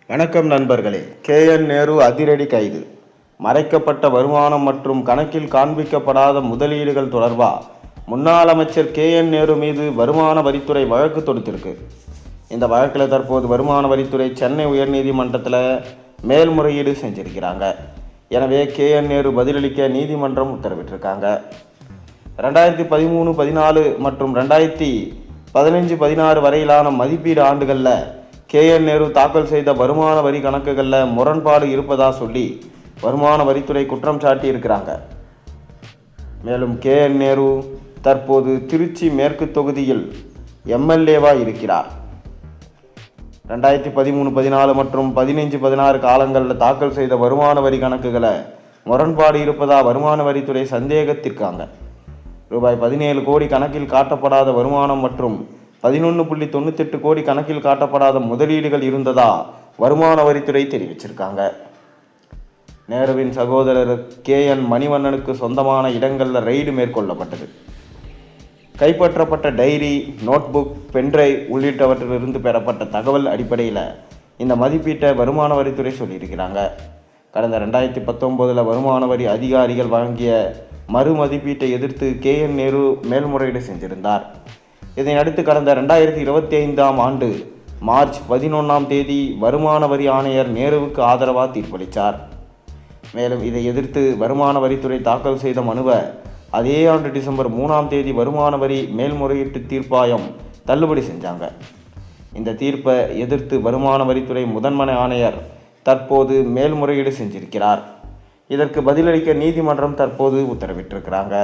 வணக்கம் நண்பர்களே. KN நேரு அதிரடி கைது. மறைக்கப்பட்ட வருமானம் மற்றும் கணக்கில் காண்பிக்கப்படாத முதலீடுகள் தொடர்பாக முன்னாள் அமைச்சர் KN நேரு மீது வருமான வரித்துறை வழக்கு தொடுத்திருக்கு. இந்த வழக்கில் தற்போது வருமான வரித்துறை சென்னை உயர்நீதிமன்றத்தில் மேல்முறையீடு செஞ்சிருக்கிறாங்க. எனவே KN நேரு பதிலளிக்க நீதிமன்றம் உத்தரவிட்டிருக்காங்க. 2013-14 மற்றும் 2015-16 வரையிலான மதிப்பீடு ஆண்டுகளில் KN நேரு தாக்கல் செய்த வருமான வரி கணக்குகளில் முரண்பாடு இருப்பதா சொல்லி வருமான வரித்துறை குற்றம் சாட்டி இருக்கிறாங்க. மேலும் KN நேரு தற்போது திருச்சி மேற்கு தொகுதியில் MLA-வா இருக்கிறார். 2013-14 மற்றும் 15-16 காலங்களில் தாக்கல் செய்த வருமான வரி கணக்குகளை முரண்பாடு இருப்பதா வருமான வரித்துறை சந்தேகத்திற்காங்க. ரூபாய் 17 கோடி கணக்கில் காட்டப்படாத வருமானம் மற்றும் 11.98 கோடி கணக்கில் காட்டப்படாத முதலீடுகள் இருந்ததா வருமான வரித்துறை தெரிவிச்சிருக்காங்க. நேருவின் சகோதரர் KN மணிவண்ணனுக்கு சொந்தமான இடங்களில் ரெய்டு மேற்கொள்ளப்பட்டது. கைப்பற்றப்பட்ட டைரி, நோட்புக், பென்டிரைவ் உள்ளிட்டவற்றிலிருந்து பெறப்பட்ட தகவல் அடிப்படையில் இந்த மதிப்பீட்டை வருமான வரித்துறை சொல்லியிருக்கிறாங்க. கடந்த 2019 வருமான வரி அதிகாரிகள் வழங்கிய மறு மதிப்பீட்டை எதிர்த்து KN நேரு மேல்முறையீடு செஞ்சிருந்தார். இதனையடுத்து கடந்த 2025 ஆண்டு மார்ச் 11 வருமான வரி ஆணையர் நேருவுக்கு ஆதரவாக தீர்ப்பளித்தார். மேலும் இதை எதிர்த்து வருமான வரித்துறை தாக்கல் செய்த மனுவை அதே ஆண்டு டிசம்பர் 3 வருமான வரி மேல்முறையீட்டு தீர்ப்பாயம் தள்ளுபடி செஞ்சாங்க. இந்த தீர்ப்பை எதிர்த்து வருமான வரித்துறை முதன்மை ஆணையர் தற்போது மேல்முறையீடு செஞ்சிருக்கிறார். இதற்கு பதிலளிக்க நீதிமன்றம் தற்போது உத்தரவிட்டிருக்கிறாங்க.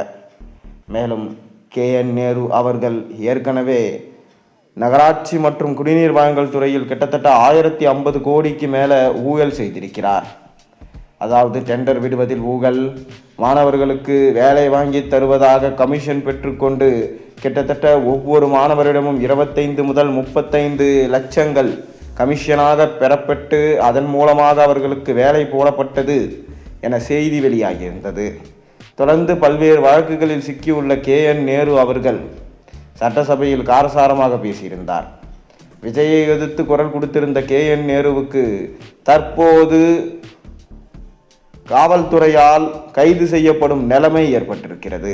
மேலும் KN நேரு அவர்கள் ஏற்கனவே நகராட்சி மற்றும் குடிநீர் வழங்கல் துறையில் கிட்டத்தட்ட 1050 கோடிக்கு மேலே ஊழல் செய்திருக்கிறார். அதாவது டெண்டர் விடுவதில் ஊழல், மாணவர்களுக்கு வேலை வாங்கி தருவதாக கமிஷன் பெற்றுக்கொண்டு கிட்டத்தட்ட ஒவ்வொரு மாணவரிடமும் 25 முதல் 35 லட்சங்கள் கமிஷனாக பெறப்பட்டு அதன் மூலமாக அவர்களுக்கு வேலை போடப்பட்டது என செய்தி வெளியாகியிருந்தது. தொடர்ந்து பல்வேறு வழக்குகளில் சிக்கியுள்ள KN நேரு அவர்கள் சட்டசபையில் காரசாரமாக பேசியிருந்தார். விஜயை எதிர்த்து குரல் கொடுத்திருந்த KN நேருவுக்கு தற்போது காவல்துறையால் கைது செய்யப்படும் நிலைமை ஏற்பட்டிருக்கிறது.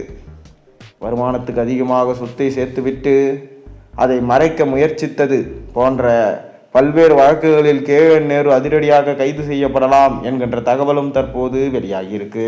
வருமானத்துக்கு அதிகமாக சொத்தை சேர்த்துவிட்டு அதை மறைக்க முயற்சித்தது போன்ற பல்வேறு வழக்குகளில் KN நேரு அதிரடியாக கைது செய்யப்படலாம் என்கின்ற தகவலும் தற்போது வெளியாகியிருக்கு.